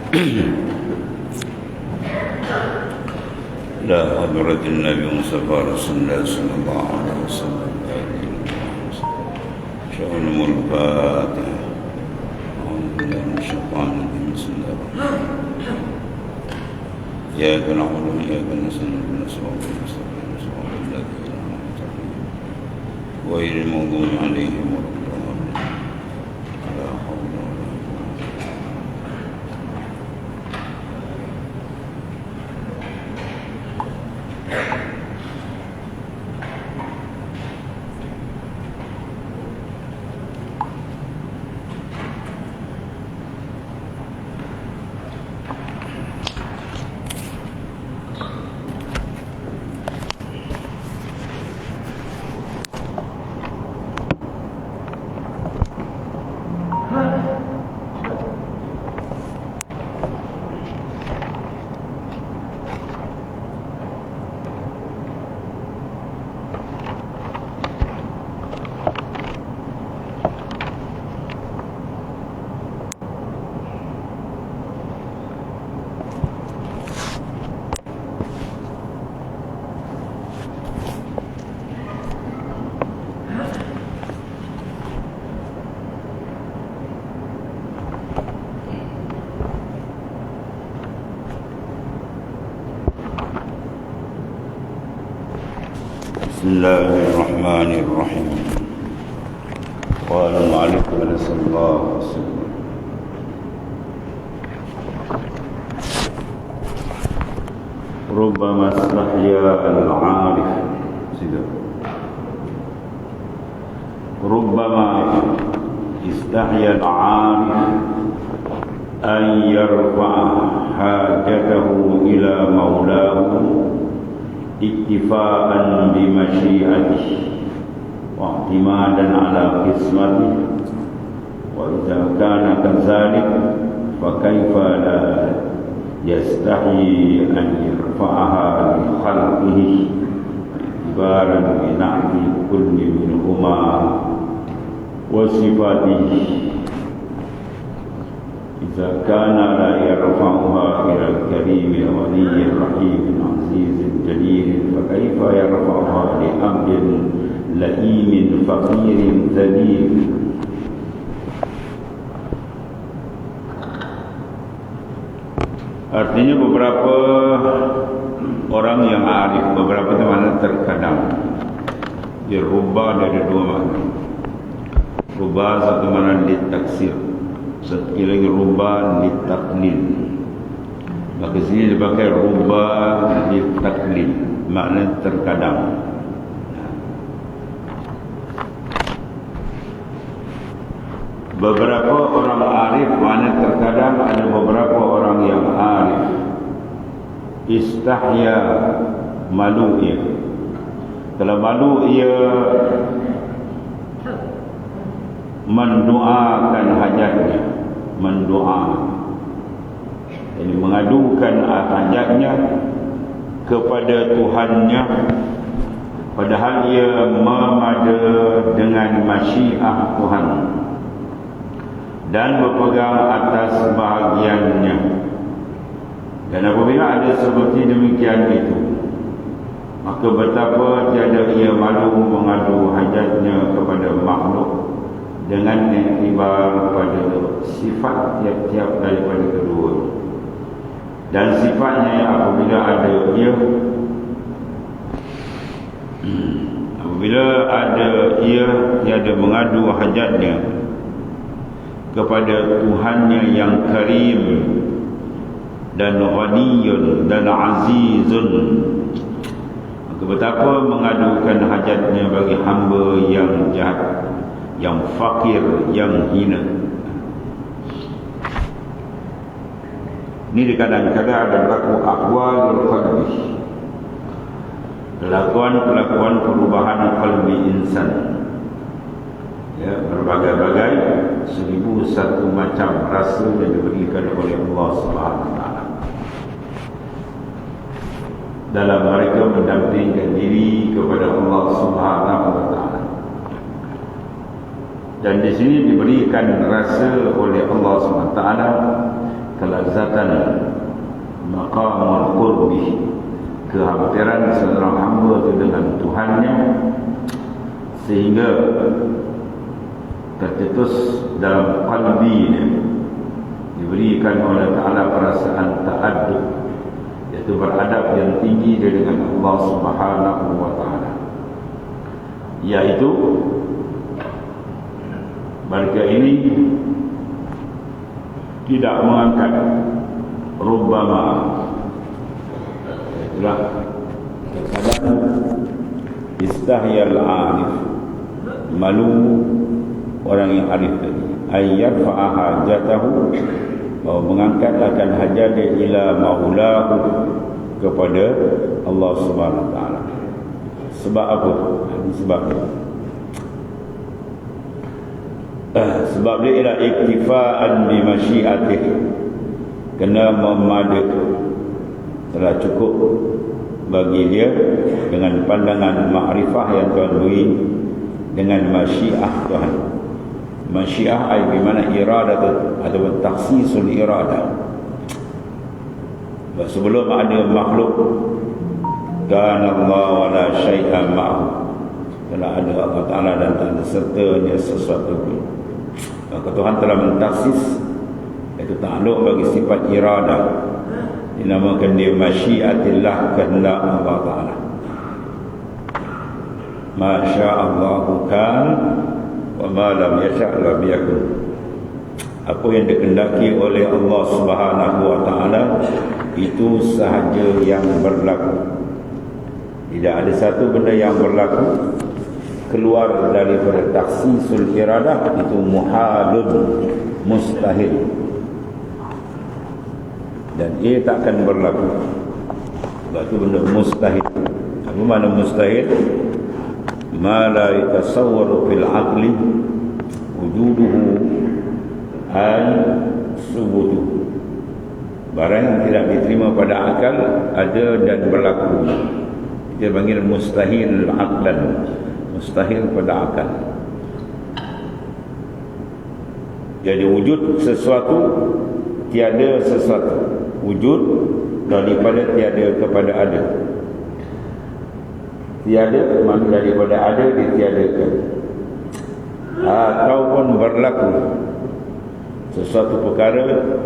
لا حضرة النبي مصطفى رسول الله صلى الله عليه وسلم شأن الفاتحة أعوذ بالله من الشيطان الرجيم بسم الله الرحمن الرحيم إياك نعبد وإياك نستعين اهدنا الصراط المستقيم صراط الذين أنعمت عليهم غير المغضوب عليهم ولا الضالين لا حول ولا قوة. بسم الله الرحمن الرحيم. قال المؤلف صلى الله عليه وسلم ربما استحيا العارف ربما استحيا العارف أن يرفع حاجته إلى مولاه اكتفاء بمشيئته واعتمادا على قسمته، وإذا كان كذلك فكيف لا يستحي أن يرفعها لخلقه اعتبارا بنعت كل منهما وصفاته. إذا كان لا يرفعها إلى الكريم الولي الرحيم العزيز الجليل فكيف يرفعها لعبد لئيم فقير ذليل؟ Artinya beberapa orang yang arif, beberapa itu mana terkadang dia rubah, ada dua makna. Rubah satu makna ditaksir, satu lagi rubah ditaklil. Maka sini dipakai rubah ditaklil, makna terkadang. Beberapa orang arif, makna terkadang ada beberapa orang yang arif istahya, malu ia. Kalau malu ia mendoakan hajatnya, jadi mengadukan hajatnya kepada Tuhannya, padahal ia memada dengan masyiah Tuhan dan berpegang atas bahagiannya. Dan apabila ada seperti demikian itu, maka betapa tiada ia malu mengadu hajatnya kepada makhluk dengan iktibar pada sifat tiap-tiap daripada kedua. Dan sifatnya apabila ada ia tiada mengadu hajatnya kepada Tuhannya yang karim dan ghaniyun dan azizun, maka betapa mengadukan hajatnya bagi hamba yang jahat, yang fakir, yang hina. Ini kadang-kadang ada berlaku akwal qalbi, kelakuan perubahan qalbi insan, ya, berbagai-bagai 1001 macam rasa yang diberikan oleh Allah Subhanahu Wa Taala dalam mereka mendampingkan diri kepada Allah Subhanahu Wa Taala. Dan di sini diberikan rasa oleh Allah Subhanahu Wa Taala kelazatan maqamul qurbi, kehampiran seorang hamba itu dengan Tuhannya, sehingga tercetus dalam qalbinya, diberikan oleh Ta'ala perasaan ta'addub, iaitu beradab yang tinggi dia dengan Allah Subhanahu wa Ta'ala, iaitu mereka ini tidak mengangkat rubbama, itulah terkadang istahyal arif, malu orang yang arif tadi, ayyarfa'a hajatahu, bahwa mengangkat akan hajat dia ila maulahu, kepada Allah Subhanahu wa Ta'ala. Sebab apa? Ini sebabnya. Sebab dia ialah iktifaan bi masyiatih, kena memada, telah cukup bagi dia dengan pandangan makrifah yang Tuhan beri dengan masyiah Tuhan. Masyiah ay bermakna iradah atau takhsisul iradah. Sebelum ada makhluk, kana Allah wala syai'an ma'hu, telah ada Allah Ta'ala dan tak ada sertanya sesuatu pun. Maka Tuhan telah mentaksis, iaitu takluk bagi sifat iradah, dinamakan dia masyiatillah, kehendak Allah Ta'ala. Ma sya'allahu kan wa ma lam yasha' lam yakun. Apa yang dikehendaki oleh Allah Subhanahu wa Ta'ala, itu sahaja yang berlaku. Tidak ada satu benda yang berlaku keluar daripada takhsisul iradah, itu muhalun, mustahil, dan ia takkan berlaku. Sebab itu benda mustahil. Apa makna mustahil? Ma la yatasawwaru fil aqli wujuduhu ay subutuhu. Barang yang tidak diterima pada akal ada dan berlaku, dia panggil mustahil aqlan, mustahil pada akal. Jadi wujud sesuatu, tiada sesuatu. Wujud daripada tiada kepada ada. Tiada makna daripada ada ditiadakan. Ataupun berlaku sesuatu perkara,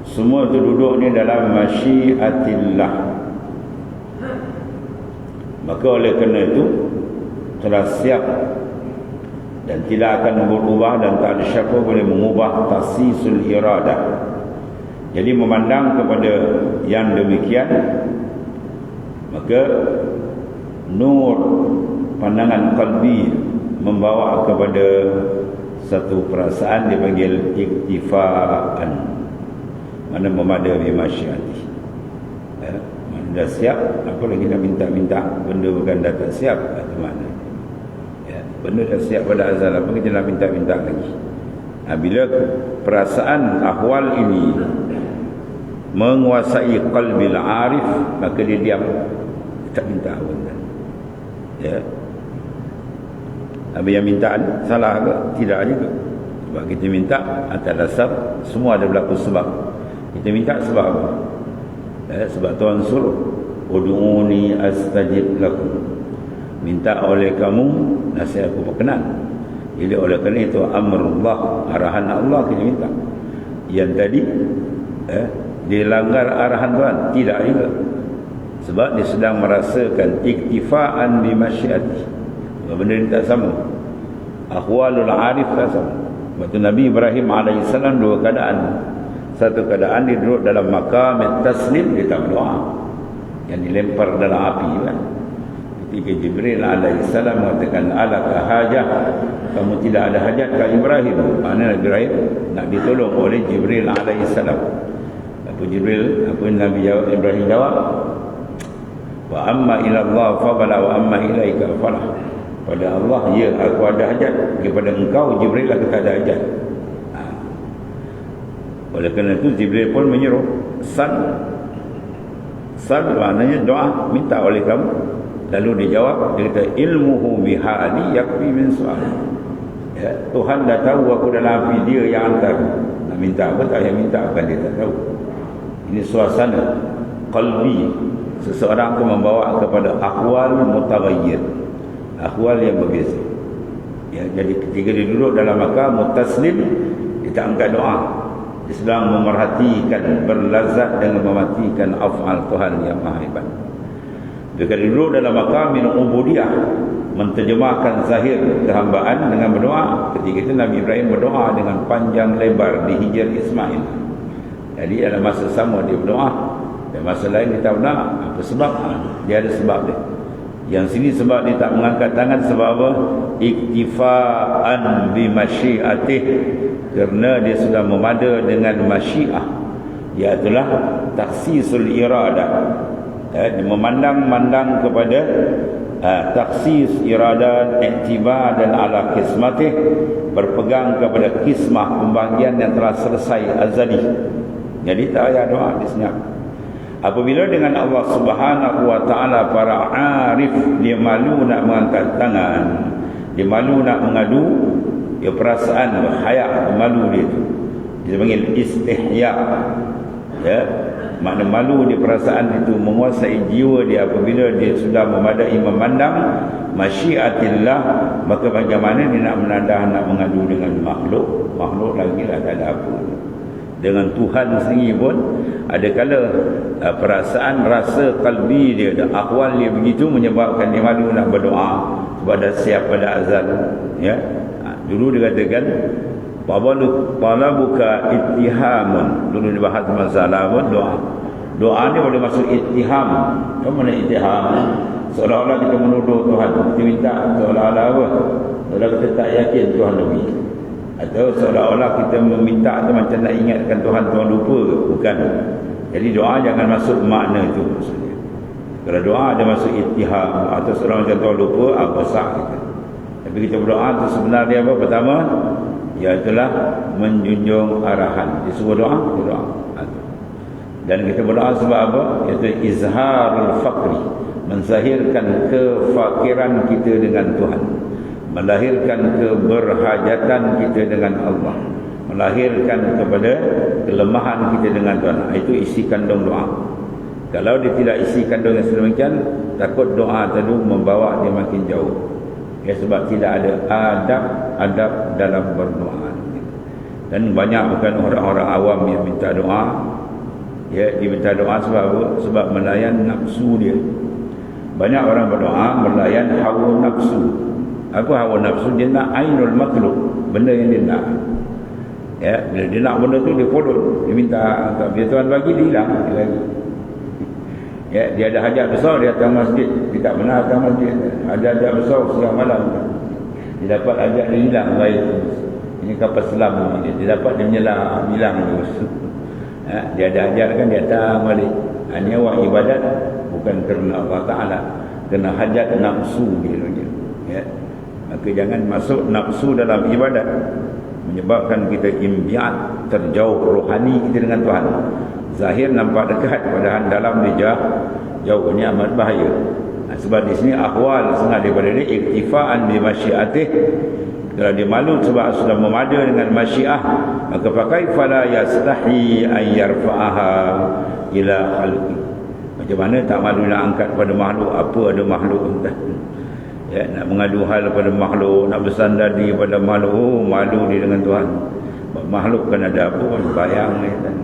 semua itu duduk ni dalam masyiatillah. Maka oleh kerana itu telah siap dan tidak akan berubah, dan tak ada siapa boleh mengubah takhsisul iradah. Jadi memandang kepada yang demikian, maka nur pandangan qalbi membawa kepada satu perasaan dipanggil iktifaan, mana memada bi masyiati. Mana dah siap, apa lagi nak minta-minta benda bukan dah tak siap, itu mana? Benda dah siap pada azal, apa kita nak minta-minta lagi? Bila perasaan ahwal ini menguasai qalbil arif, maka dia diam, tak minta benda. Ya. Habis yang mintaan salah ke? Tidak juga. Sebab kita minta atas dasar semua ada berlaku sebab. Kita minta sebab apa? Sebab Tuhan suruh, ud'uni astajib lakum, minta oleh kamu nasihat aku berkenan. Jadi oleh kerana itu amrullah, arahan Allah kita minta. Yang tadi dilanggar arahan Tuhan, tidak juga. Sebab dia sedang merasakan iktifaan bi masyiati. Benda ini tak sama. Ahwalul arif tak sama. Waktu Nabi Ibrahim AS dua keadaan. Satu keadaan dia duduk dalam makam taslim, dia tak berdoa, yang dilempar dalam api kan. Ketika Jibril AS mengatakan alaka hajah, kamu tidak ada hajat ke Ibrahim. Maknanya Ibrahim nak ditolong oleh Jibril AS. Apa Jibril, apa Nabi Ibrahim jawab? Wa amma ila Allah fabala wa amma ilaika falah. Pada Allah, ya aku ada hajat. Kepada engkau Jibril aku tak ada hajat. Oleh kerana itu Jibril pun menyuruh sal maknanya doa, minta oleh kamu. Lalu dia jawab, dia kata ilmuhu bihali yakfi min su'al. Ya, Tuhan dah tahu aku dalam api, dia yang hantar. Nak minta apa tak payah minta, bukan dia tak tahu. Ini suasana qalbi. Seseorang akan membawa kepada akhwal mutaghayyir, akhwal yang berbeza. Ya, jadi ketika dia duduk dalam makam mutaslim, dia tak angkat doa. Dia sedang memerhatikan, berlazat dengan mematikan af'al Tuhan yang maha hebat. Ketika dia duduk dalam makam min ubudiyah, menterjemahkan zahir kehambaan dengan berdoa. Ketika itu Nabi Ibrahim berdoa dengan panjang lebar di Hijr Ismail. Jadi ada masa sama dia berdoa, dan masa lain dia tak nak. Apa sebab? Dia ada sebab dia. Yang sini sebab dia tak mengangkat tangan sebab apa? Iktifaan bi masyiatih, kerana dia sudah memada dengan masyiah, iaitulah taksisul iradah. Dia memandang kepada taksis iradat, iktibar dan ala kismatih, berpegang kepada kismah, pembahagian yang telah selesai azali. Jadi tak payah doa, dia senyap. Apabila dengan Allah Subhanahu wa taala para arif, dia malu nak mengangkat tangan, dia malu nak mengadu, dia perasaan haya, malu dia tu. Dia panggil istihya. Ya, makna malu dia, perasaan itu menguasai jiwa dia apabila dia sudah memadai memandang masyiatillah. Maka bagaimana dia nak menadah, nak mengadu dengan makhluk lagi lah tak ada apa. Dengan Tuhan sendiri pun ada kala perasaan, rasa kalbi dia, akhwal dia begitu menyebabkan dia malu nak berdoa kepada siapa pada azal. Ya, dulu dia katakan talabuka ittihamun, dulu dibahas masalah pun doa ni boleh masuk ittiham. Apa mana ittiham? Seolah-olah kita menuduh Tuhan, kita minta seolah-olah apa? Seolah kita tak yakin Tuhan lebih, atau seolah-olah kita meminta tu macam nak ingatkan Tuhan lupa ke? Bukan. Jadi doa jangan masuk makna itu maksudnya. Kalau doa ada masuk ittiham atau seolah macam Tuhan lupa, apa sah kita. Tapi kita berdoa tu sebenarnya apa? Pertama, iaitulah menjunjung arahan. Disuruh doa, kita doa. Dan kita berdoa sebab apa? Iaitu izharul faqri, menzahirkan kefakiran kita dengan Tuhan, melahirkan keberhajatan kita dengan Allah, melahirkan kepada kelemahan kita dengan Tuhan. Itu isi kandung doa. Kalau dia tidak isi kandung yang sedemikian, takut doa tadi membawa dia makin jauh. Ya, sebab tidak ada adab dalam berdoa. Dan banyak bukan orang-orang awam yang minta doa. Ya, dia minta doa sebab apa? Sebab melayan nafsu dia. Banyak orang berdoa melayan hawa nafsu. Apa hawa nafsu? Dia nak ainul makhluk, benda yang dia nak. Ya, bila dia nak benda tu, dia follow, dia minta. Bila Tuhan bagi, dia hilang lagi. Ya, dia ada hajat besar, dia datang masjid. Dia tak pernah datang masjid. Ada hajat besar siang malam, dia dapat hajat, dia hilang. Baik, ini kapal selam ni. Dia dapat, dia menyelam, hilang terus. Ya, dia ada hajat kan, dia datang balik. Ini awak ibadat bukan kerana Allah Ta'ala, kerana hajat nafsu dia. Ya, maka jangan masuk nafsu dalam ibadat, menyebabkan kita imbiat, terjauh rohani kita dengan Tuhan. Zahir nampak dekat, padahal dalam dia jauh. Ini amat bahaya. Sebab di sini akhwal sangat daripada dia iktifaan bi masyiatih. Kalau dia malu sebab sudah memada dengan masyiah, maka pakai fala yastahi an yarfa'aha ila khalqi. Macam mana tak malu nak angkat pada makhluk? Apa ada makhluk entah. Ya, nak mengadu hal pada makhluk, nak bersandar diri pada makhluk. Oh, malu dia dengan Tuhan. Makhluk kan ada apa? Bayang ni kan.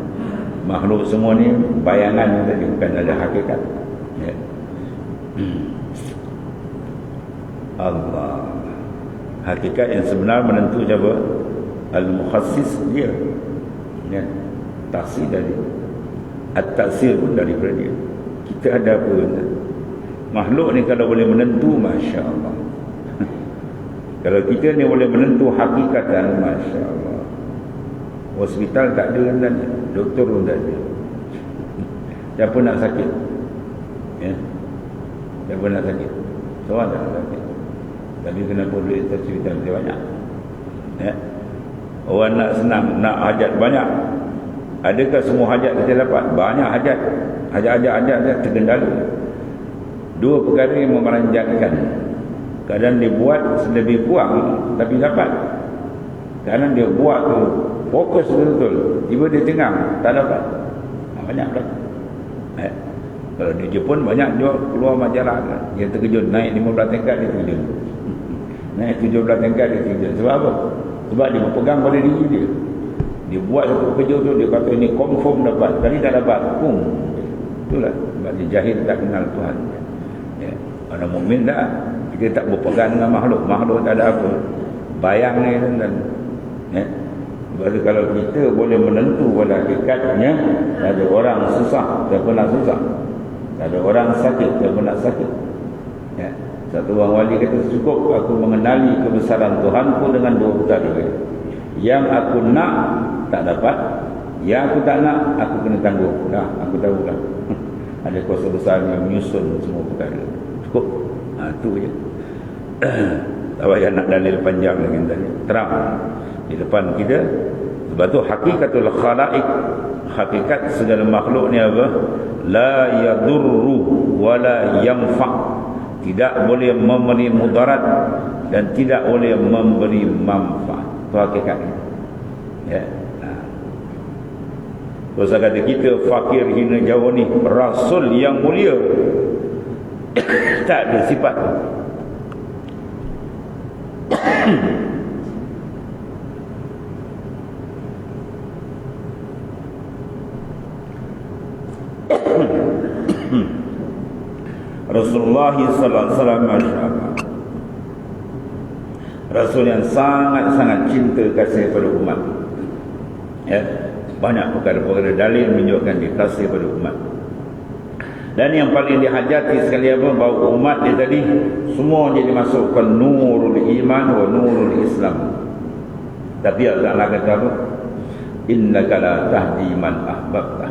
Makhluk semua ni bayangan tadi, bukan ada hakikat. Ya. Allah. Hakikat yang sebenar menentu siapa? Al-Mukhassis dia. Ya. Taksir dari at-taksir pun daripada dia. Kita ada apa? Makhluk ni kalau boleh menentu, Masya Allah. Kalau kita ni boleh menentu hakikatan, Masya Allah. Hospital tak ada kan tadi, doktor pun tak ada. Siapa nak sakit? Ya? Siapa nak sakit? Seorang tak nak sakit. Tapi kenapa duit hospital dia banyak? Ya? Orang nak senang, nak hajat banyak. Adakah semua hajat kita dapat? Banyak hajat. Hajat terkendala. Dua perkara yang memeranjatkan. Kadang dibuat lebih kurang tapi dapat. Kerana dia buat tu fokus betul-betul, tiba dia tengah tak dapat. Banyak berlaku. Kalau di Jepun banyak dia keluar majalah kan. Dia terkejut naik 15 tingkat dia terkejut. Naik 17 tingkat dia terkejut. Sebab apa? Sebab dia berpegang pada diri dia. Dia buat satu kerja tu, dia kata ini confirm dapat. Kali tak dapat, pum. Itulah sebab dia jahil, tak kenal Tuhan. Ya. Orang mukmin dah, kita tak berpegang dengan makhluk. Makhluk tak ada apa. Bayang ni dan ya. Sebab kalau kita boleh menentu pada hakikatnya, ada orang susah, tak pernah susah. Ada orang sakit, tak pernah sakit. Ya. Satu orang wali kata, cukup aku mengenali kebesaran Tuhanku dengan dua perkara. Yang aku nak, tak dapat. Yang aku tak nak, aku kena tangguh. Dah, aku tahu dah. Ada kuasa besar yang menyusun semua perkara. Cukup. Itu je. Tak payah nak dalil panjang lagi tadi. Terang di depan kita. Sebab tu hakikatul khalaik, hakikat segala makhluk ni apa? La yadurru wa la yanfa'. Tidak boleh memberi mudarat dan tidak boleh memberi manfaat. Itu hakikatnya. Ya. Terus kata kita fakir hina jauh ni, Rasul yang mulia tak ada sifat tu. Rasulullah sallallahu alaihi wasallam, Rasul yang sangat-sangat cinta kasih pada umat. Ya, banyak perkara-perkara dalil menunjukkan dia kasih pada umat. Dan yang paling dihajati sekali apa, bahawa umat dia tadi semua dia dimasukkan nurul iman wa nurul Islam. Tapi Allah kata apa? Innaka la tahdi man ahbabta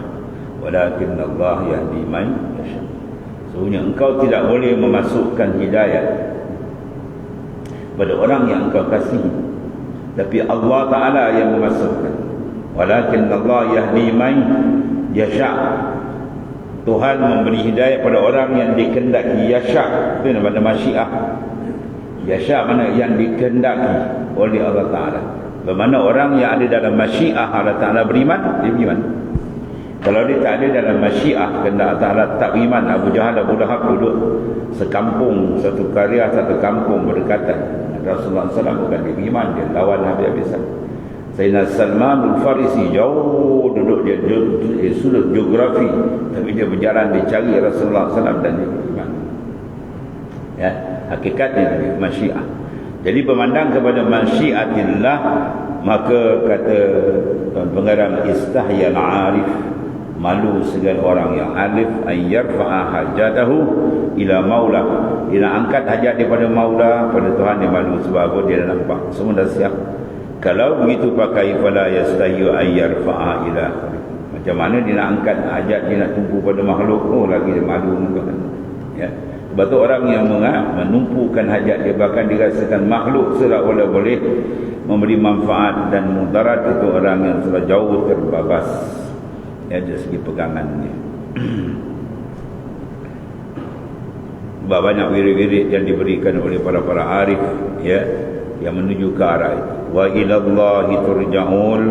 walakin Allah yahdi man yasha. Sesungguhnya engkau tidak boleh memasukkan hidayah pada orang yang engkau kasihi, tapi Allah Ta'ala yang memasukkan. Walakin Allah yahdi man yasha. Tuhan memberi hidayah pada orang yang dikehendaki. Yasha itu nama masyiah. Yasha mana yang dikehendaki oleh Allah Ta'ala. Bermakna orang yang ada dalam masyiah Allah Ta'ala beriman, dia beriman. Kalau dia tak ada dalam masyiah kehendak Allah tak beriman, Abu Jahal, Abu Lahab duduk sekampung, satu karya, satu kampung berdekatan. Rasulullah SAW bukan dia beriman, dia lawan habis-habisan. Sayyidina Salman al-Farisi jauh duduk, dia sudut geografi, tapi dia berjalan, dia cari Rasulullah SAW dan dia beriman. Ya, hakikatnya dia masyiah. Jadi bermandang kepada masyiatillah, maka kata pengarang istahyal arif, malu segala orang yang alif, ayyarfa'a hajatahu ila maula. Dia nak angkat hajat daripada maula pada Tuhan, dia malu. Sebab apa? Dia dah nampak semua dah siap. Kalau begitu pakai fala yastahyu ayyarfa'a ila. Macam mana dia nak angkat hajat, dia nak tumpu pada makhluk, oh lagi dia malu kan. Ya. Sebab tu orang yang menumpukan hajat dia, bahkan dirasakan makhluk seolah-olah boleh memberi manfaat dan mudarat, itu orang yang sudah jauh terbabas ya, dari segi pegangannya. Sebab banyak wirid-wirid yang diberikan oleh para arif ya, yang menuju ke arah itu. Wa ilallahi turja'ul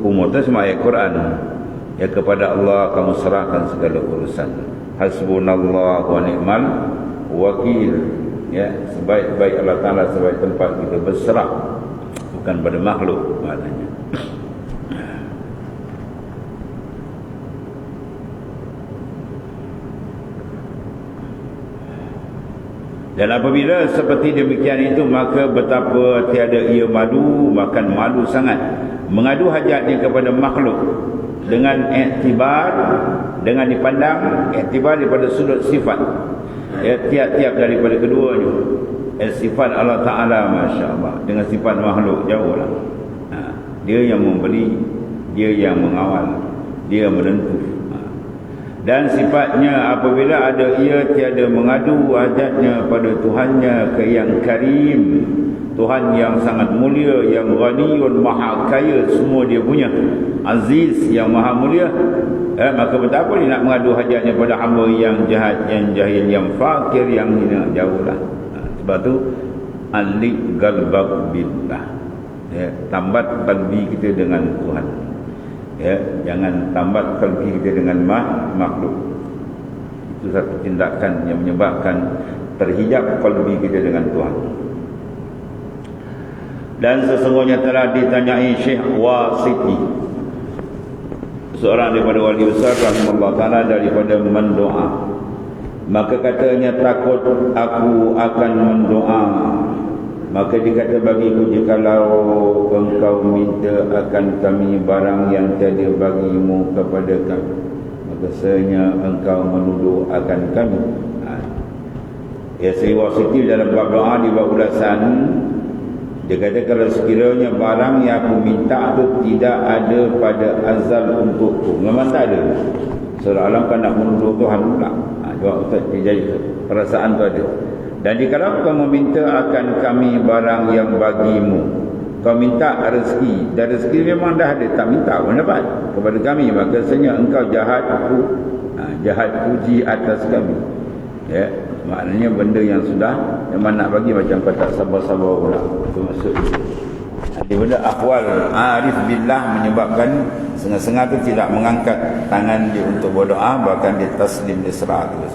umur. Itu semua ayat Quran ya, kepada Allah kamu serahkan segala urusan. Hasbunallahu wa ni'mal wakil ya, sebaik-baik Allah Ta'ala sebaik tempat kita berserah, bukan pada makhluk maknanya. Dan apabila seperti demikian itu, maka betapa tiada ia malu, bahkan malu sangat mengadu hajatnya kepada makhluk dengan iktibar, dengan dipandang iktibar daripada sudut sifat ya, tiap-tiap daripada keduanya. Sifat Allah Ta'ala Masya Allah dengan sifat makhluk jauhlah. Dia yang memberi, dia yang mengawal, dia yang menentu. Dan sifatnya apabila ada ia tiada mengadu hajatnya pada Tuhannya ke yang karim, Tuhan yang sangat mulia, yang ghaniyun, maha kaya, semua dia punya, aziz, yang maha mulia, maka betapa dia nak mengadu hajatnya pada hamba yang jahat, yang jahil, yang fakir, yang hina, jauhlah. Sebab tu alik galbak billah ya, tambat kalbi kita dengan Tuhan, ya, jangan tambat kalbi kita dengan makhluk. Itu satu tindakan yang menyebabkan terhijab kalbi kita dengan Tuhan. Dan sesungguhnya telah ditanyai Syekh Wasiti, seorang daripada wali besar rahimahullah ta'ala, daripada mendoa. Maka katanya, takut aku akan mendoa. Maka dikata bagiku, jikalau engkau minta akan kami barang yang tiada bagimu kepada kami, maka sebenarnya engkau menuduh akan kami. Ya, Syekh Wasiti dalam bab doa di bab ulasan, dia kata, kalau sekiranya barang yang aku minta itu tidak ada pada azal untukku, memang tak ada, seolah-olah kan nak menuduh Tuhan pula. Jawab Ustaz, dia jadi perasaan tu ada. Dan jikalau kau meminta akan kami barang yang bagimu, kau minta rezeki, dan rezeki memang dah ada, tak minta pun dapat kepada kami, maka sebenarnya engkau jahat puji atas kami. Ya, maknanya benda yang sudah memang nak bagi, macam kau tak sabar-sabar pula. Itu maksudnya. Jadi benda akhwal arif billah menyebabkan setengah-setengah tu tidak mengangkat tangan dia untuk berdoa, bahkan dia taslim, dia serah terus.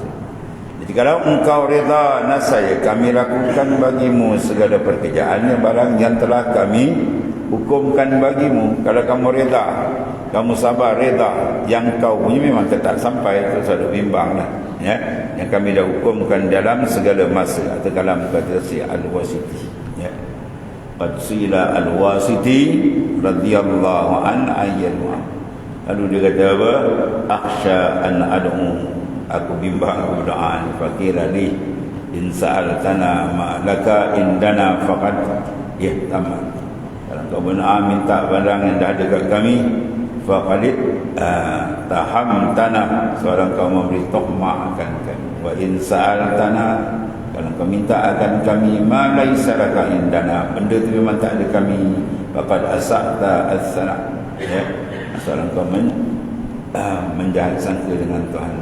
Jadi kalau engkau reda nasaya, kami lakukan bagimu segala pekerjaannya barang yang telah kami hukumkan bagimu. Kalau kamu reda, kamu sabar, reda, yang kau punya memang tetap sampai, itu selalu bimbang lah, ya, yang kami dah hukumkan dalam segala masa. Atau dalam kata si Al-Wasiti, ya, qad sila Al-Wasiti radhiyallahu an ayyalwa. Lalu dia kata apa? Akhsha an ad'u, aku bimbang, aku berdoa, fakira li in sa'altana ma laka indana faqad yahtamat. Kalau kau berdoa minta barang yang dah ada kat kami, faqad tahamtana, seorang kau memberi tohmah akan kami. Wa in sa'altana, kalau kau minta akan kami ma laisa laka indana, benda tu memang tak ada kami, faqad asa'ta as-sana, ya, seorang kau menjahat sangka dengan Tuhan.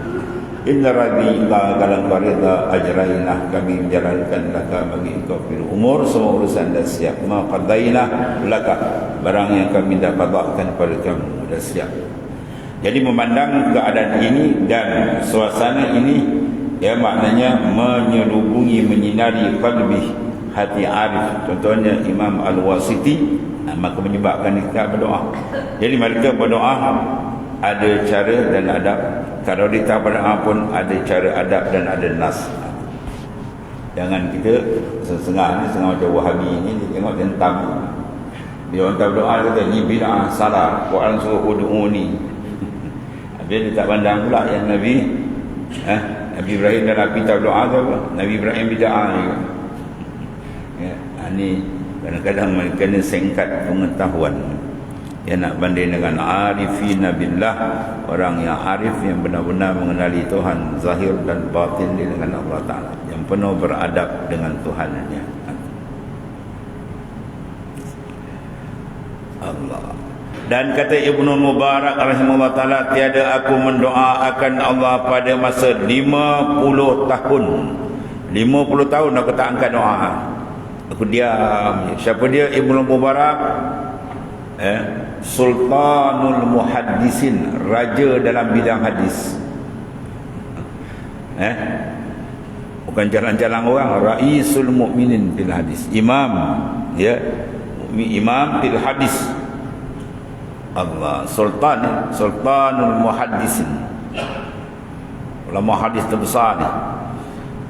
Inna radhi'illah, kalau kau reda, ajrainah, kami menjalankan laka bagi engkau fil umur, semua urusan dah siap. Ma qadainah laka, barang yang kami dah qadahkan pada kamu dah siap. Jadi memandang keadaan ini dan suasana ini, ya, maknanya menyelubungi, menyinari qalbi, hati arif. Contohnya Imam Al-Wasiti, maka menyebabkan kita berdoa. Jadi mereka berdoa ada cara dan adab. Kalau kita berdoa pun ada cara, adab dan ada nas. Jangan kita setengah macam Wahabi ini, dia tengok tentang dia orang tak berdoa, dia kata ni bid'ah, salah, Quran suruh ud'uni. Habis dia tak pandang pula yang Nabi Ibrahim dan Nabi tak berdoa ke apa? Nabi Ibrahim bid'ah juga. Ya, ni kadang-kadang mereka ni singkat pengetahuan. Dia nak banding dengan arifina billah, orang yang arif, yang benar-benar mengenali Tuhan zahir dan batin dengan Allah Ta'ala, yang penuh beradab dengan Tuhannya. Allah. Dan kata Ibnu Mubarak rahimahullah ta'ala, tiada aku mendoakan Allah pada masa 50 tahun. 50 tahun aku tak angkat doa, aku diam. Siapa dia? Ibnu Mubarak, Sultanul Muhaddisin, raja dalam bidang hadis. Bukan jalan-jalan orang, Raisul Mukminin fil hadis, imam, ya, imam fil hadis. Allah, sultan, Sultanul Muhaddisin, ulama hadis terbesar ni.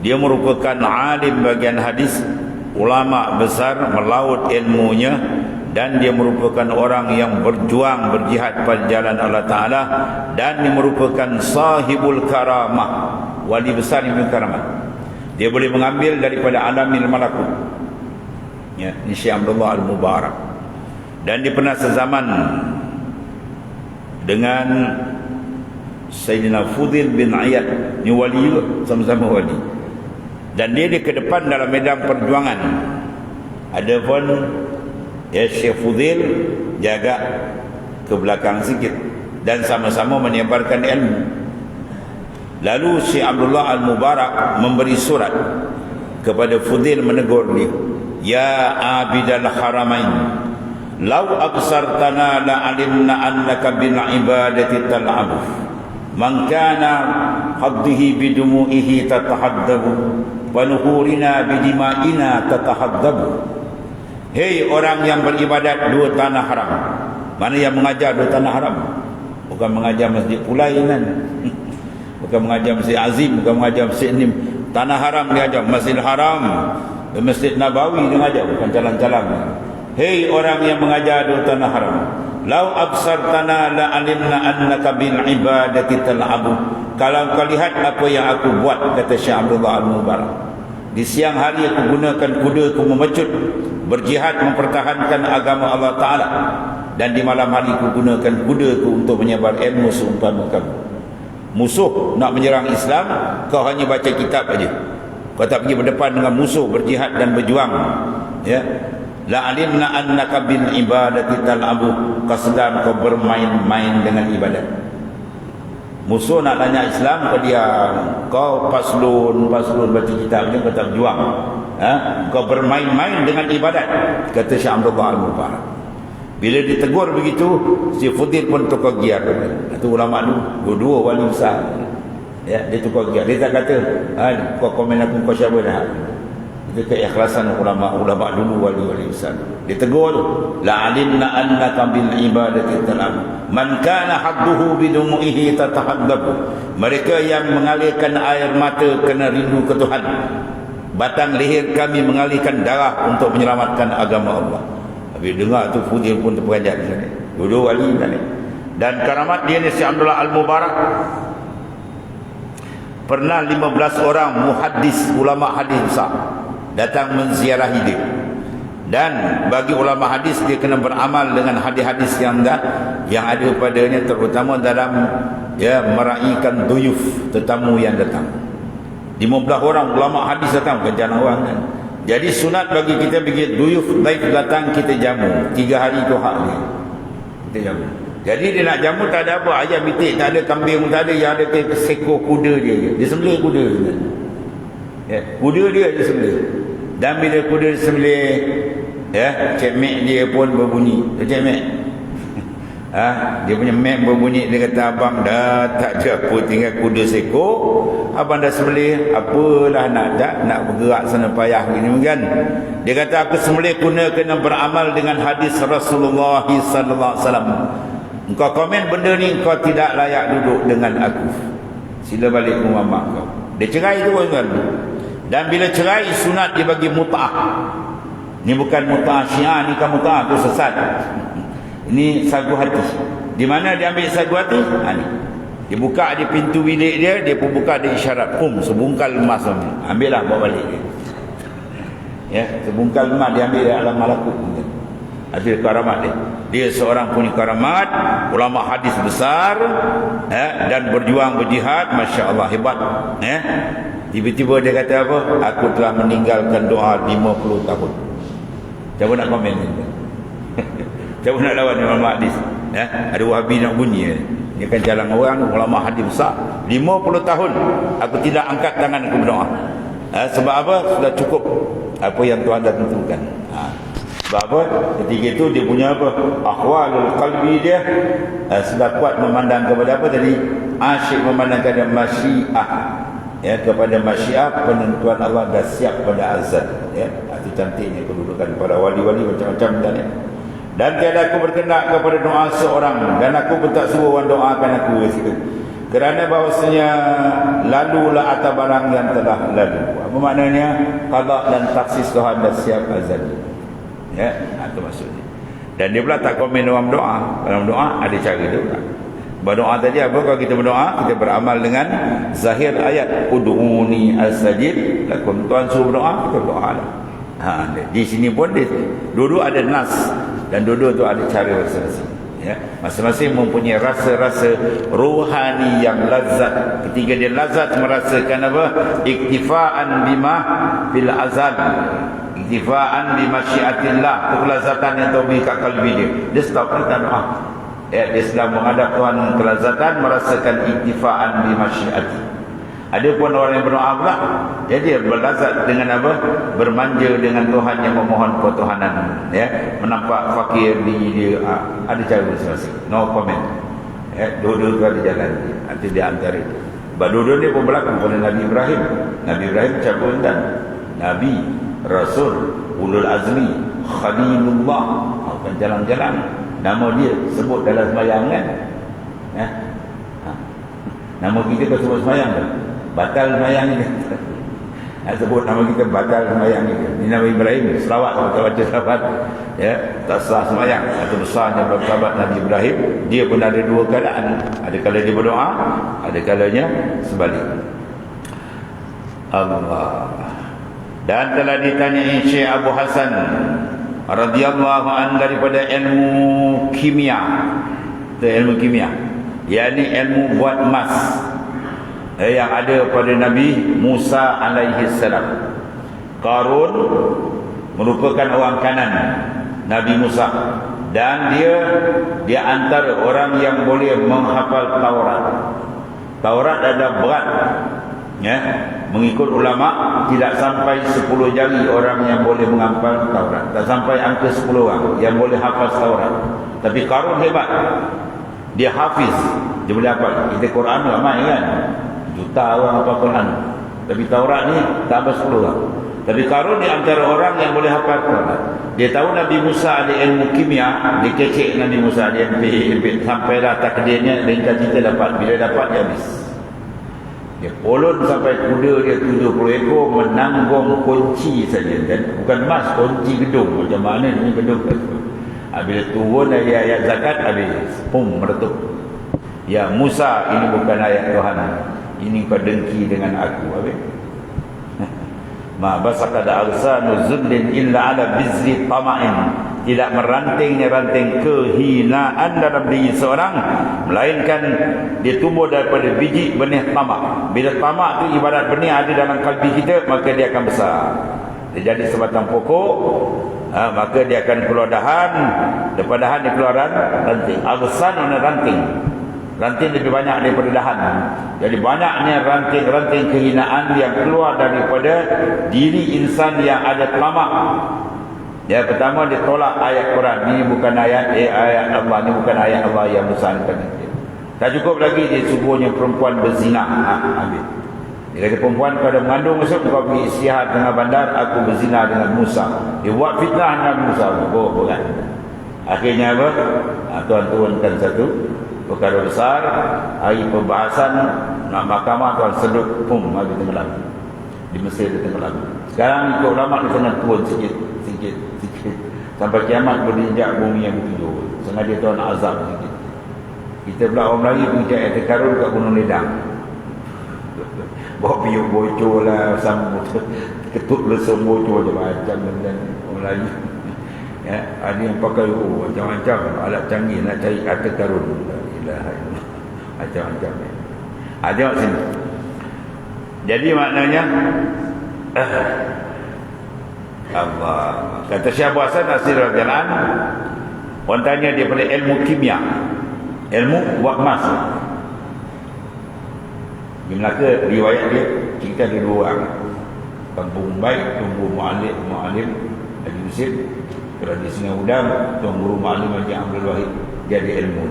Dia merupakan alim bagian hadis, ulama besar, melaut ilmunya, dan dia merupakan orang yang berjuang, berjihad pada jalan Allah Ta'ala, dan dia merupakan sahibul karamah, wali besar yang karamah. Dia boleh mengambil daripada alamil malakut, ya, ni Syekh Abdullah Al-Mubarak. Dan dia pernah sezaman dengan Sayyidina Fudil bin Iyad, ni wali juga, sama-sama wali. Dan dia ke depan dalam medan perjuangan. Adapun ya, Syekh Fudil jaga ke belakang sikit dan sama-sama menyebarkan ilmu. Lalu Syekh Abdullah Al-Mubarak memberi surat kepada Fudil, menegur dia, ya abidal haramain, Lau absartana la alimna annaka bil ibadati tal'abu. Man kana haddihi bidumu'ihi tatahaddabu wa nuhurina bidima'ina tatahaddabu. Hei orang yang beribadat dua tanah haram. Mana yang mengajar dua tanah haram? Bukan mengajar Masjid Pulai kan? Bukan mengajar Masjid Azim, bukan mengajar Masjid Nim. Tanah haram dia ajar, Masjidil Haram, Masjid Nabawi dia ajar, bukan jalan-jalan. Hei orang yang mengajar dua tanah haram. Lau absartana la alimna annaka bil ibadati tal'abu. Kalau kau lihat apa yang aku buat, kata Syekh Abdullah Al-Mubarak. Di siang hari aku gunakan kuda aku memecut, berjihad mempertahankan agama Allah Ta'ala. Dan di malam hari aku gunakan kuda aku untuk menyebar ilmu seumpama kamu. Musuh nak menyerang Islam, kau hanya baca kitab aja. Kau tak pergi berdepan dengan musuh, berjihad dan berjuang. Ya. La alimna annaka bil ibadati tal'abu. Kau sedang kau bermain-main dengan ibadat. Musuh nak tanya Islam, kau diam. Kau paslun baca kitab je, kau tak berjuang. Kau bermain-main dengan ibadat, kata Syekh Abdullah Al-Mubarak. Bila ditegur begitu, si Fudil pun tukar giat. Itu ulama dulu, dua wali besar. Ya, dia tukar giat. Dia tak kata, kau komen aku, kau siapa dah. Itu keikhlasan ulama dulu, wali-wali besar. Dia tegur, la alimna annaka bil ibadati tal'ab. Man kana hadduhu bidumu'ihi tatahaddabu. Mereka yang mengalirkan air mata kena rindu ke Tuhan. Batang leher kami mengalirkan darah untuk menyelamatkan agama Allah. Habis dengar tu Fudil pun terperanjat di sana. Dua wali kan. Dan karamat dia ni Syekh Abdullah Al-Mubarak, pernah 15 orang muhaddis, ulama hadis besar datang menziarahi dia. Dan bagi ulama hadis, dia kena beramal dengan hadis-hadis yang ada padanya, terutama dalam meraihkan duyuf, tetamu yang datang. 15 orang ulama hadis datang, bukan orang kan. Jadi sunat bagi kita pergi duyuf, baik datang kita jamu 3 hari tu hak dia, kita jamu. Jadi dia nak jamu tak ada apa, ayam bitik tak ada, kambing tak ada, yang ada seekor kuda dia sembelih kuda. Ya, kuda dia sembelih. Dan bila kuda sembelih, cek mek dia pun berbunyi. Cek mek, dia punya mek berbunyi. Dia kata, abang dah tak ada apa, tinggal kuda seekor. Abang dah sembelih, apalah nak bergerak sana payah gini kan. Dia kata, aku sembelih kena beramal dengan hadis Rasulullah sallallahu alaihi wasallam. Engkau komen benda ni, engkau tidak layak duduk dengan aku. Sila balik rumah mak kau. Dia cerai tu kan. Dan bila cerai, sunat dia bagi mut'ah. Ni bukan mut'ah Syiah, ni kan mut'ah tu sesat. Ini sagu hati. Di mana dia ambil sagu hati? Ni. Dia buka di pintu bilik dia, dia pun buka dia isyarat, sebungkal emas tu. Ambillah bawa balik dia. Ya, sebungkal emas dia ambil dalam malakut. Ada karamat dia. Dia seorang punya karamat, ulama hadis besar, dan berjuang berjihad, masya-Allah hebat. Tiba-tiba dia kata apa? Aku telah meninggalkan doa 50 tahun. Siapa nak komen? Siapa nak lawan ulama hadis? Ada Wahabi nak bunyi. Dia kan jalan orang, ulama hadis besar. 50 tahun aku tidak angkat tangan aku berdoa. Sebab apa? Sudah cukup apa yang Tuhan dah tentukan. Sebab apa? Ketika itu dia punya apa? Akhwalul qalbi dia sudah kuat memandang kepada apa tadi? Asyik memandang kepada masyiah. Ya, kepada masyiah, penentuan Allah dah siap pada azan. Ya, itu cantiknya kedudukan para wali-wali macam-macam dan ya. Dan tiada aku berkenak kepada doa seorang, dan aku pun tak suruh orang doakan aku situ. Kerana bahawasanya lalulah atas barang yang telah lalu. Apa maknanya? Qada dan taksis Tuhan dah siap azan. Ya, itu maksudnya. Dan dia pula tak komen dalam doa. Dalam doa ada cara dia pula. Berdoa tadi apa? Kalau kita berdoa, kita beramal dengan zahir ayat ud'uni astajib lakum. Tuhan suruh berdoa, kita berdoa lah. Di sini pun dua-dua ada nas, dan dua-dua tu ada cara masing-masing. Ya, masing-masing mempunyai rasa-rasa rohani yang lazat. Ketika dia lazat merasakan apa? Iktifaan bima fil azal, iktifaan bima syiatillah, kelazatan yang tahu kat kalbi dia. Dia stop kita doa. Ya, dia sedang menghadap Tuhan dengan kelazatan, merasakan iktifaan bima syiati. Ada pun orang yang berdoa pula, dia berlazat dengan apa? Bermanja dengan Tuhan yang memohon ketuhanan, ya. Menampak fakir dia ada cara masing-masing. No comment. Ya, dua-dua tu ada jalan. Nanti dia antara itu. Dua-dua ni pun berlaku pada Nabi Ibrahim. Nabi Ibrahim cabutan Nabi, Rasul, Ulul Azmi, Khalilullah. Bukan jalan-jalan. Nama dia sebut dalam sembahyang kan? Ya. Nama kita kau sebut sembahyang kan? Batal sembahyang ni. Nak sebut nama kita batal sembahyang ni. Ini nama Ibrahim, selawat kita baca selawat. Ya, tak sah sembahyang. Satu besarnya sahabat Nabi Ibrahim, dia pun ada dua keadaan. Ada kala dia berdoa, ada kalanya sebalik. Allah. Dan telah ditanyai Syekh Abu Hasan radhiyallahu an daripada ilmu kimia. Itu ilmu kimia. Yakni ilmu buat emas. Yang ada pada Nabi Musa alaihi salam. Qarun merupakan orang kanan Nabi Musa, dan dia antara orang yang boleh menghafal Taurat. Taurat ada berat, ya. Mengikut ulama tidak sampai 10 jari orang yang boleh menghafal Taurat. Tak sampai angka 10 orang yang boleh hafal Taurat. Tapi Qarun hebat. Dia hafiz, dia boleh hafal. Kita Quran ramai kan, juta orang hafal Quran. Tapi Taurat ni tak sampai 10 orang. Tapi Qarun di antara orang yang boleh hafal Taurat. Dia tahu Nabi Musa ada ilmu kimia, dia kecek Nabi Musa, dia ambil sampailah takdirnya, ringkas cerita dapat. Bila dapat dia habis. Dia polon sampai kuda dia 70 ekor menanggung kunci saja, dan bukan emas, kunci gedung. Macam mana ni gedung? Bila turun ayat zakat habis, pum meletup. Ya Musa, ini bukan ayat Tuhan, ini kau dengki dengan aku. Habis. Ma basaqada arsanu zullin illa ala bizri tama'in. Tidak merantingnya ranting kehinaan dalam diri seorang, melainkan dia tumbuh daripada biji benih tamak. Bila tamak tu ibarat benih ada dalam kalbi kita, maka dia akan besar. Dia jadi sebatang pokok, maka dia akan keluar dahan. Daripada dahan dia keluar ranting. Arsan mana ranting. Ranting lebih banyak daripada dahan. Jadi banyaknya ranting-ranting kehinaan yang keluar daripada diri insan yang ada tamak. Ya, pertama dia tolak ayat Quran. Ini bukan ayat Allah, ini bukan ayat Allah yang Musa ni. Tak cukup lagi dia suruhnya perempuan berzina. Habis. Dia kata perempuan kau ada mengandung masuk, kau pergi istihad tengah bandar, aku berzina dengan Musa. Dia buat fitnah dengan Musa. Bukan. Akhirnya apa? Tuan turunkan satu perkara besar, hari pembahasan nak mahkamah, tuan sedut, pum, habis tenggelam. Di Mesir dia tenggelam. Sekarang ikut ulama dia tengah turun sikit. Sampai kiamat berinjak bumi yang ketujuh. Sengaja tuan azab sikit. Kita pula orang Melayu pergi cari ayat Karun kat Gunung Ledang. Bawa piuk bocor lah, sambut ketuk lesung bocor je macam dan orang Melayu. Ya, ada yang pakai macam-macam alat canggih nak cari ayat Karun. Macam-macam. Tengok sini. Jadi maknanya Allah. Kata Syekh Abu Hasan Asir radhiyallahu anhu, orang tanya dia pada ilmu kimia, ilmu buat emas. Di Melaka riwayat dia cerita ada dua orang. Kampung baik, Tuan Mu'alim Haji Yusuf. Kalau di Sungai Udang, Tuan Guru Mu'alim Haji Abdul Wahid. Dia ada ilmu.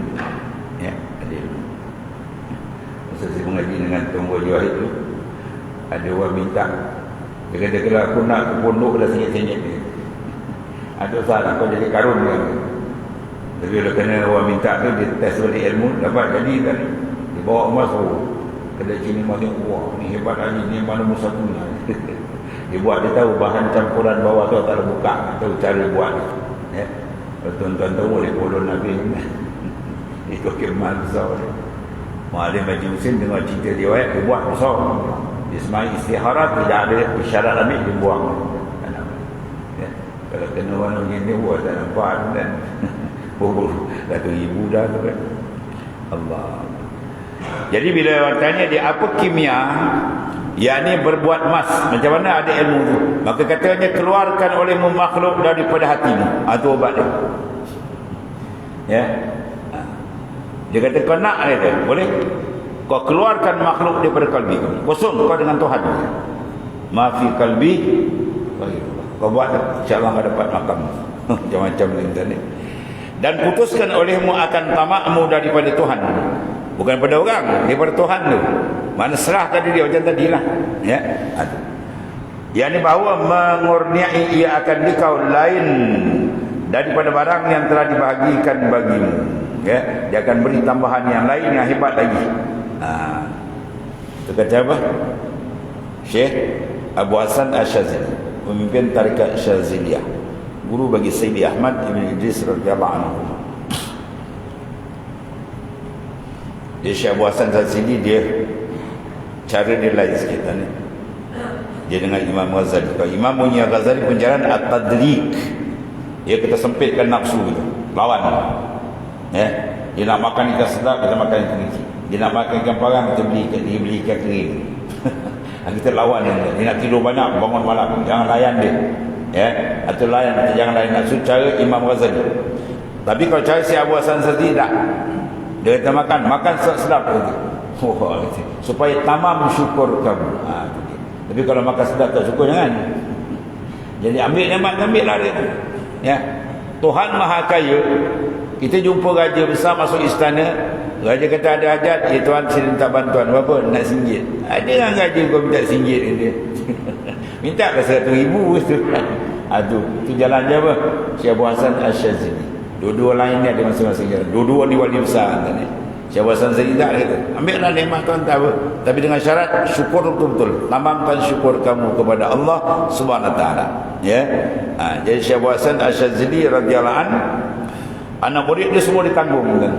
Ya, ada ilmu. Masa saya mengaji dengan Tuan Guru Haji Wahid tu, ada orang minta. Dia kata kalau aku nak ke pondok dah senyap-senyap dia. Ada salah kau jadi karun dia. Tapi kalau kena orang minta tu, dia test balik ilmu, dapat jadi kan. Dia bawa emas tu. Kedai sini masih, wah ni hebat lagi, ni mana Musa punya. Dia buat, dia tahu bahan campuran bawah tu tak ada buka, tahu cara buat. Ya. Tuan-tuan tahu boleh polon Nabi. Itu kemal besar. Mu'alim Haji Husin dengar cerita riwayat, dia buat besar. Dia semai istiharat, tidak ada isyarat ambil, dia buang. Ya. Kalau kena orang macam ni, buat tak nampak dan Datuk ibu dah tu kan. Allah. Jadi bila orang tanya dia apa kimia, yakni berbuat emas, macam mana ada ilmu tu, maka katanya keluarkan oleh makhluk daripada hatimu. Itu obat dia. Ya. Dia kata kau nak dia, boleh. Kau keluarkan makhluk daripada kalbi kamu. Kosong kau dengan Tuhan. Ma fi kalbi ghairullah. Kau buat, insya-Allah kau dapat makam. Macam-macam ni. Dan putuskan olehmu akan tamakmu daripada Tuhan. Bukan pada orang, daripada Tuhan tu. Mana serah tadi dia macam tadilah. Ya. Yang ni bahawa mengurniai ia akan dikau lain daripada barang yang telah dibahagikan bagimu. Ya, dia akan beri tambahan yang lain yang hebat lagi. Itu kata apa? Syekh Abu Hasan Asyazili, pemimpin tarikat Syaziliyah, guru bagi Sayyidi Ahmad Ibn Idris radhiyallahu anhu. Dia Syekh Abu Hasan Asyazili, dia cara dia lain sikit ni. Dia dengan Imam Ghazali. Kalau Imam punya Ghazali penjalan at-tadrik, dia kita sempitkan nafsu kita, lawan. Ya, dia nak makan ikan sedap, kita makan ikan kecil. Dia nak makan ikan parang, kita beli ikan kering. Kita lawan dia. Dia nak tidur banyak, bangun malam, jangan layan dia. Ya, atau layan, jangan layan nafsu. Cara Imam Ghazali. Tapi kalau cara si Abu Hasan Asyazili tak. Dia kata makan sedap lagi. Supaya tamam syukur kamu. Tapi kalau makan sedap tak syukur, jangan. Jadi ambil lah dia. Ya, Tuhan Maha Kaya. Kita jumpa raja besar masuk istana, raja kata ada hajat, ya Tuhan saya minta bantuan berapa? Nak RM1. Ada orang raja kau minta RM1 dia. Minta ke RM100,000 tu. Tu jalan dia apa? Syekh Abu Hasan Asyazili. Dua-dua lain ni ada masing-masing jalan. Dua-dua ni wali besar kan ni. Syekh Abu Hasan Asyazili tak kata, ambillah nikmat Tuhan tak apa. Tapi dengan syarat syukur betul-betul. Tamamkan syukur kamu kepada Allah Subhanahu Wa Taala. Ya. Jadi Syekh Abu Hasan Asyazili radhiyallahu anhu, anak murid dia semua ditanggung kan.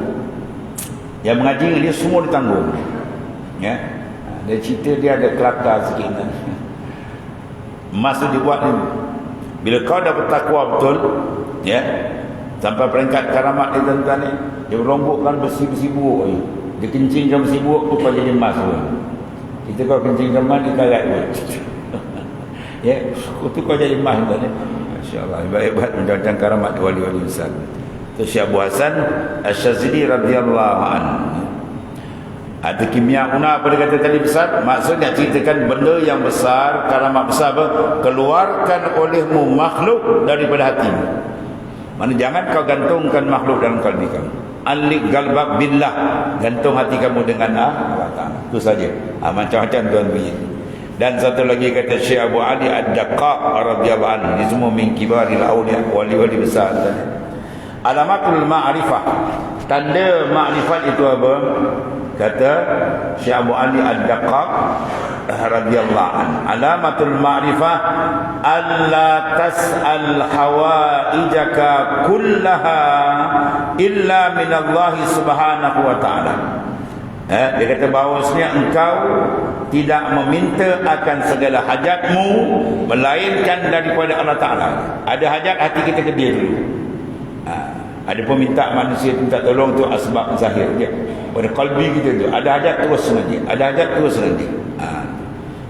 Yang mengaji dia semua ditanggung. Ya. Dia cerita dia ada kelakar sikit kan. Emas tu dibuat ni. Bila kau dah bertakwa betul, ya, sampai peringkat karamat dia tuan-tuan ni, dia rombokkan besi-besi buruk ni. Dia kencingkan besi buruk tu kau jadi emas tu. Kita kau kencingkan emas dia karat tu. Ya, tu kau jadi emas tuan ni. Masya-Allah, hebat-hebat macam karamat wali-wali besar. Syekh Abu Hasan Asyazili radhiyallahu anhu. Ada kimia una pada kata tadi besar, maksudnya ceritakan benda yang besar, karamat besar apa? Keluarkan olehmu makhluk daripada hatimu. Mana jangan kau gantungkan makhluk dalam kalbi kamu. Alik galbak billah, gantung hati kamu dengan Allah Taala. Itu saja. Macam-macam tuan bunyi. Dan satu lagi kata Syekh Abu Ali Ad-Daqqaq radhiyallahu anhu, ini semua min kibaril auliya, wali-wali besar tadi. Alamatul ma'rifah, tanda ma'rifat itu apa? Kata Syekh Abu Ali Ad-Daqqaq radhiyallahu anhu, alamatul ma'rifah alla tas'al hawaijaka kullaha illa min Allah Subhanahu wa taala. Dia kata bahawasanya engkau tidak meminta akan segala hajatmu melainkan daripada Allah Taala. Ada hajat hati kita ke dia dulu. Ada pun minta manusia minta tolong tu asbab zahir dia. Pada kalbi kita tu ada hajat terus dengan dia. Ada hajat terus dengan dia.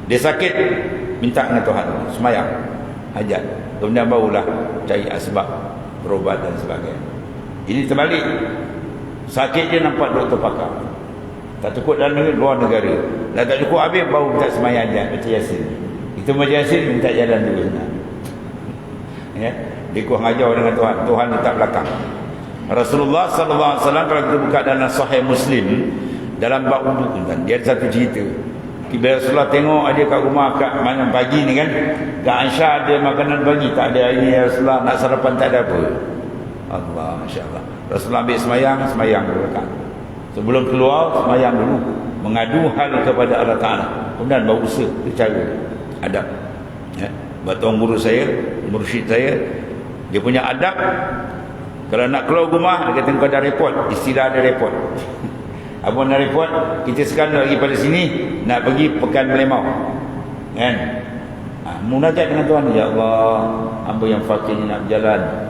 Dia sakit, minta dengan Tuhan, semayang hajat. Kemudian barulah cari asbab berobat dan sebagainya. Ini terbalik. Sakit dia nampak doktor pakar. Tak cukup dalam negeri, luar negara. Dah tak cukup habis baru minta semayang hajat macam Yasin. Itu macam Yasin minta jalan dulu. Ya. Dia kurang ajar dengan Tuhan. Tuhan letak belakang. Rasulullah sallallahu alaihi wasallam, kalau kita buka dalam Sahih Muslim dalam bab wudu tu kan, dia ada satu cerita. Bila Rasulullah tengok ada kat rumah kat mana pagi ni kan, Kak Aisyah ada makanan pagi, tak ada hari ni Rasulullah nak sarapan tak ada apa. Allah, masya-Allah. Rasulullah ambil semayang dulu kan. Sebelum keluar semayang dulu, mengadu hal kepada Allah Taala. Kemudian baru usaha cara adab. Ya, tuan guru saya, mursyid saya, dia punya adab. Kalau nak keluar rumah, dia kata kau dah report. Istilah ada report. Abang nak report, kita sekarang lagi pada sini, nak pergi Pekan Merlimau. Kan? Munajat dengan Tuhan. Ya Allah, hamba yang fakir ni nak berjalan.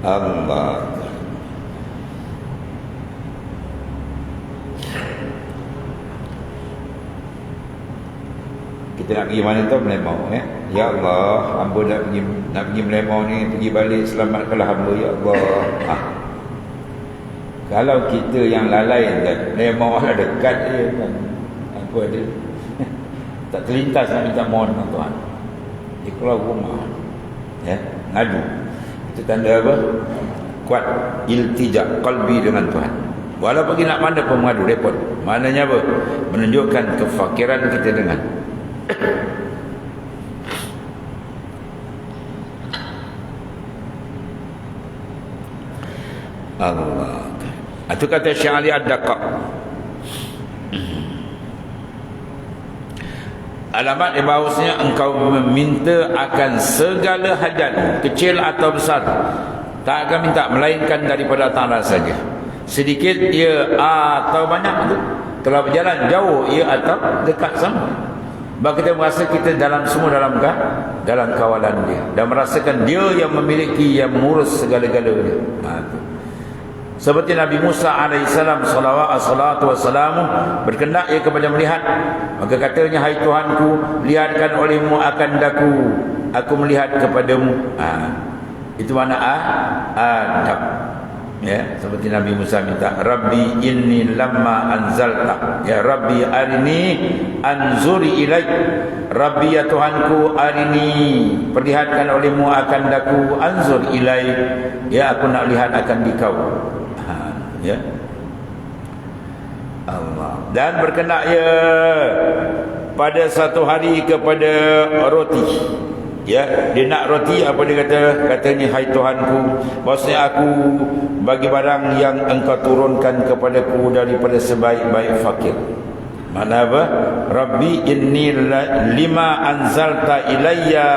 Allah. Kita nak pergi mana tu? Melemau, ya. Ya Allah, hamba nak pergi Melemau ni, pergi balik selamatkanlah hamba, ya Allah. Kalau kita yang lalai kan, Melemau lah dekat dia kan. Apa ada? Tak terlintas nak minta mohon dengan Tuhan. Dia keluar rumah, ya, ngadu. Itu tanda apa? Kuat iltijak qalbi dengan Tuhan. Walau pergi nak mana pun mengadu, repot. Maknanya apa? Menunjukkan kefakiran kita dengan Allah. Itu kata Syekh Ali Ad-Daqaq. Alamat di bahawasanya engkau meminta akan segala hajat, kecil atau besar, tak akan minta melainkan daripada Ta'ala saja. Sedikit ia atau banyak itu, telah berjalan jauh ia atau dekat sama. Sebab kita merasa kita dalam semua dalam kawalan dia, dan merasakan dia yang memiliki, yang mengurus segala-galanya. Seperti Nabi Musa alaihissalam salawatu wassalamu berkendak ia kepada melihat, maka katanya, hai Tuhanku, lihatkan olehmu akan daku, aku melihat kepadamu. Itu mana adab, ya. Seperti Nabi Musa minta, Rabbi inni lamma anzalta, ya Rabbi arini anzuri ilaik, Rabbi ya Tuhanku arini, perlihatkan olehmu akan daku, anzur ilaik, ya aku nak lihat akan dikau. Ya Allah. Dan berkenak ya pada satu hari kepada roti, ya, dia nak roti. Apa dia kata? Katanya, hai Tuhanku, bahwasanya aku bagi barang yang engkau turunkan kepadaku daripada sebaik-baik fakir. Mana apa? Rabbi inni lima anzalta ilayya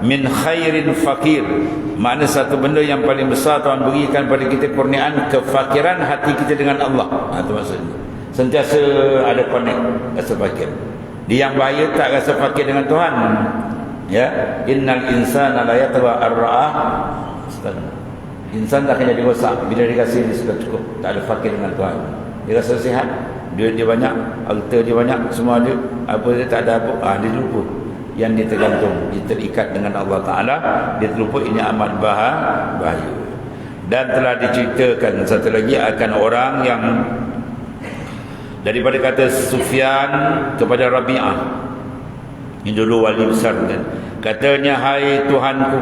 min khairin fakir. Makna satu benda yang paling besar Tuhan berikan pada kita, kurniaan kefakiran hati kita dengan Allah. Itu maksudnya. Sentiasa ada connect, rasa fakir. Dia yang bahaya tak rasa fakir dengan Tuhan. Ya, innal insana la yatwa ar-ra'ah. Insan tak akan jadi rosak bila dikasih dia sudah cukup, tak ada fakir dengan Tuhan. Dia rasa sihat, duit dia banyak, harta dia banyak, semua ada, apa dia tak ada apa, dia lupa yang dia tergantung, dia terikat dengan Allah Ta'ala, dia terlupa. Ini amat bahaya. Dan telah diceritakan satu lagi akan orang yang daripada kata Sufyan kepada Rabi'ah, ini dulu wali besar kan, katanya, hai Tuhanku,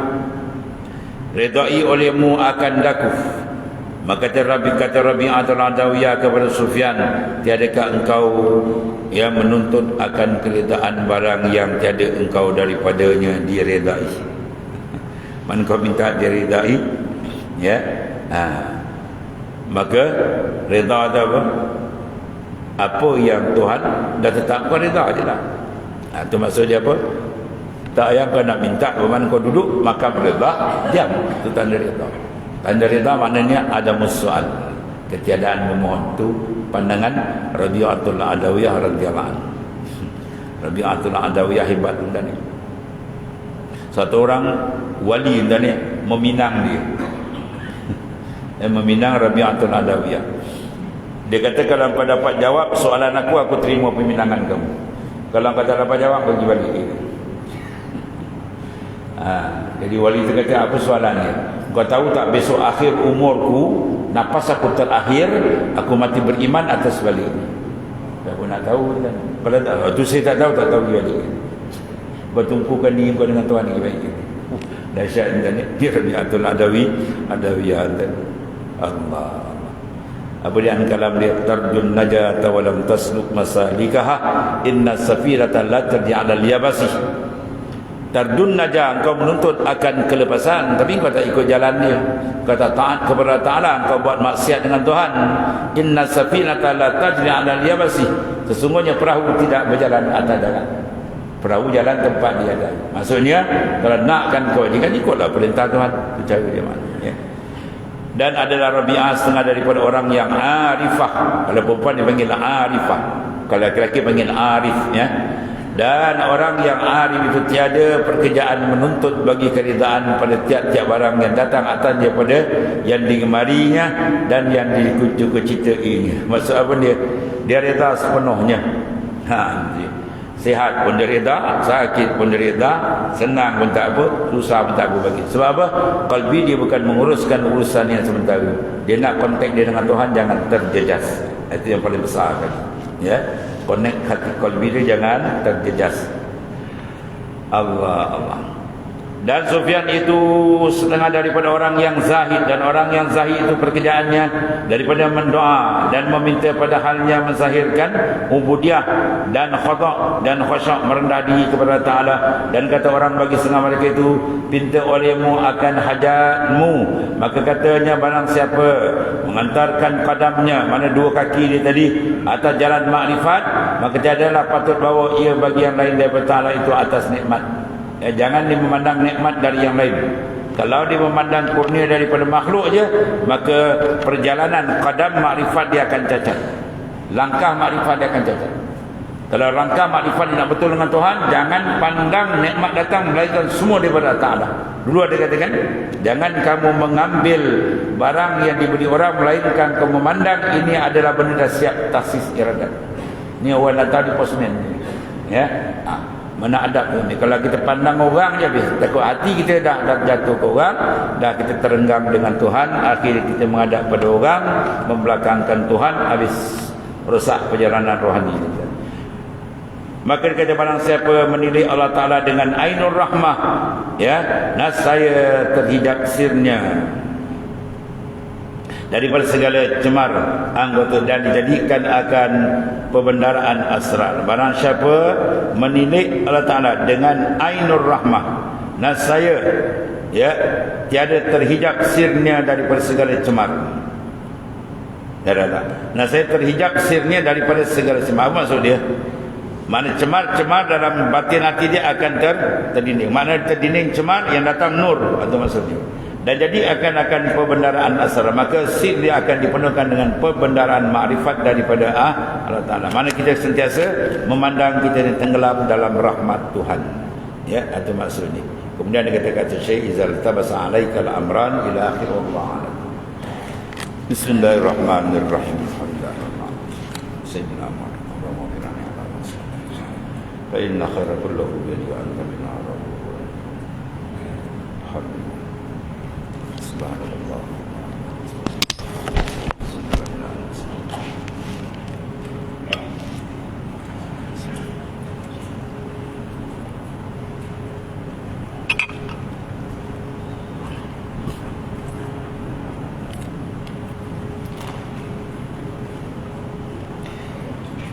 redai olehmu akan daku. Maka kata Rabi'ah al-Adawiyah kepada Sufyan, tiadakah engkau yang menuntut akan keredaan barang yang tiada engkau daripadanya diredai? Mana kau minta diredai, ya? Maka reda ada apa? Apa yang Tuhan dah tetapkan, reda je lah. Itu maksud dia apa? Tak yang kau nak minta, bagaimana kau duduk, maka reda, diam. Itu tanda reda. Tanda reda maknanya ada musual, ketiadaan memohon. Itu pandangan Rabi'atul Adawiyah radhiyallahu anhu. Rabi'atul Adawiyah hebat dan ni. Satu orang wali dan ni meminang dia. Meminang Rabi'atul Adawiyah. Dia kata, kalau kau dapat jawab soalan aku terima peminangan kamu. Kalau kau tak dapat jawab, pergi balik. Jadi wali itu kata, apa soalannya? Kau tahu tak besok akhir umurku, nafas aku terakhir, aku mati beriman atau sebaliknya? Tak pun nak tahu kan? Kalau tak, itu saya tak tahu dia balik. Kau tumpukan diri kau dengan Tuhan lagi baik. Dahsyat dan dia Rabi'atul Adawiyah. Allah. Apa dia kalam dia, tarjun najata wa lam tasluk masalikaha, inna safirata la tarji 'ala al-yabasi. Tardun najah, engkau menuntut akan kelepasan, tapi engkau tak ikut jalan dia. Engkau tak taat kepada Ta'ala, engkau buat maksiat dengan Tuhan. Inna safinata la tajri 'ala al-yabasi. Sesungguhnya perahu tidak berjalan atas darat. Perahu jalan tempat dia ada. Maksudnya, kalau nakkan kau ini kan ikutlah perintah Tuhan. Itu cara dia mana, ya. Dan adalah Rabi'ah setengah daripada orang yang arifah. Kalau perempuan dia panggil arifah, kalau lelaki panggil arif, ya. Dan orang yang arif itu tiada pekerjaan menuntut bagi keridaan pada tiap-tiap barang yang datang atasnya pada yang digemarinya dan yang dikucitainya. Maksud apa dia? Dia reda sepenuhnya. Sihat pun dia reda, sakit pun dia reda, senang pun tak apa, susah pun tak apa bagi. Sebab apa? Qalbi dia bukan menguruskan urusan yang sementara. Dia nak kontak dia dengan Tuhan, jangan terjejas. Itu yang paling besar kan. Ya, connect hati qalbi dia jangan terjejas. Allah. Dan Sufyan itu setengah daripada orang yang zahid, dan orang yang zahid itu pekerjaannya daripada mendoa dan meminta pada halnya menzahirkan ubudiyah dan khada' dan khusyuk, merendah diri kepada Ta'ala. Dan kata orang bagi setengah mereka itu, pinta olehmu akan hajatmu. Maka katanya barang siapa mengantarkan qadamnya, mana dua kaki dia tadi, atas jalan makrifat, maka tiadalah patut bawa ia bagi yang lain daripada Ta'ala itu atas nikmat. Jangan dia memandang nikmat dari yang lain. Kalau dia memandang kurnia daripada makhluk je, maka perjalanan qadam makrifat dia akan cacat. Langkah makrifat dia akan cacat. Kalau langkah makrifat dia nak betul dengan Tuhan, jangan pandang nikmat datang melainkan semua daripada Ta'ala. Dulu ada katakan, jangan kamu mengambil barang yang diberi orang melainkan kamu memandang ini adalah benda dah siap taksis iradat. Ni orang datang di posmen. Ya. Mana adab ni? Kalau kita pandang orang je habis, takut hati kita dah jatuh ke orang, dah kita terenggang dengan Tuhan, akhirnya kita menghadap pada orang, membelakangkan Tuhan, habis rosak perjalanan rohani kita. Maka kata barang siapa menilai Allah Ta'ala dengan ainur rahmah, ya, nasaya terhijab sirnya daripada segala cemar anggota dan dijadikan akan pembendaraan asrar. Barang siapa menilik Allah Ta'ala dengan ainur rahmah, nasaya, ya, tiada terhijab sirnya daripada segala cemar. Nasaya terhijab sirnya daripada segala cemar. Apa maksud dia? Mana cemar-cemar dalam batin hati dia akan terdinding. Mana terdinding cemar yang datang nur, itu maksudnya. Dan jadi akan pembendaraan asrar. Maka sir dia akan dipenuhkan dengan pembendaraan makrifat daripada Allah Ta'ala. Mana kita sentiasa memandang kita yang tenggelam dalam rahmat Tuhan. Ya, itu maksudnya. Kemudian dia kata Syekh, izal tabasa alaikal amran ila akhir Allah. Bismillahirrahmanirrahim. Sayyidina Muhammad wa ala alihi wa sahbihi. Fa inna khaira kullahu bi anta min Subhanallah.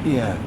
Iya.